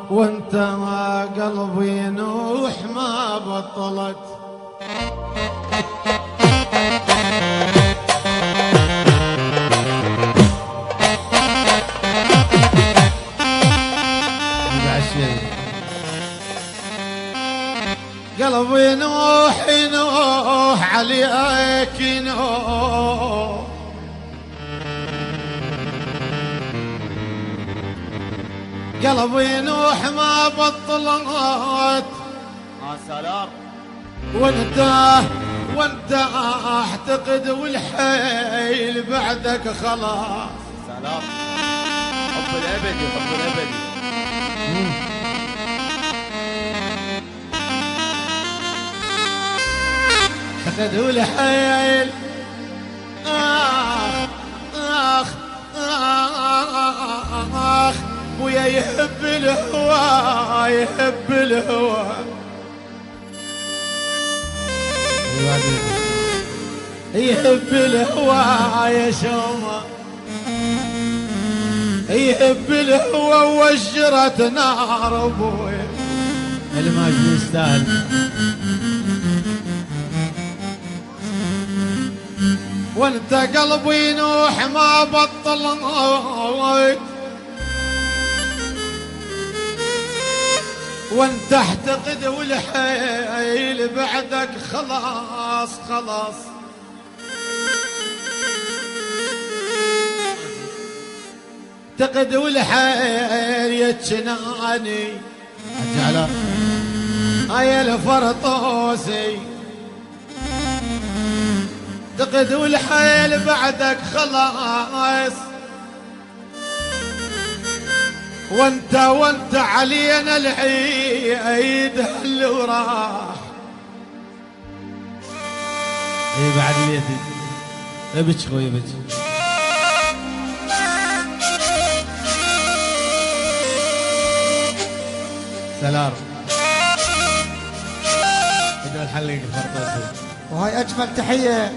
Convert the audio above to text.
وانت قلبي نوح ما بطلت. قلبي نوح ينوح عليك ينوح، قلبي نوح ما بطلت. سلام. وانت اعتقد والحيل بعدك خلاص. سلام. حب الابدي حب الابدي. اعتقد والحيل اخ ويا يحب الهوى يحب الهوى يحب الهوى يا شومة يحب الهوى وجرت نار ابوي الماجد يستاهل. وانت قلبي نوح ما بطلت، وانت اعتقد والحيل بعدك خلاص خلاص. اعتقد والحيل يتشناني اجعله هاي الفرطوسي، اعتقد والحيل بعدك خلاص. وانت علينا العيد هل وراح. اي بعد بيتي ابج خوي ابج. سلام. بدنا نحلق الفرطوسي. وهاي اجمل تحيه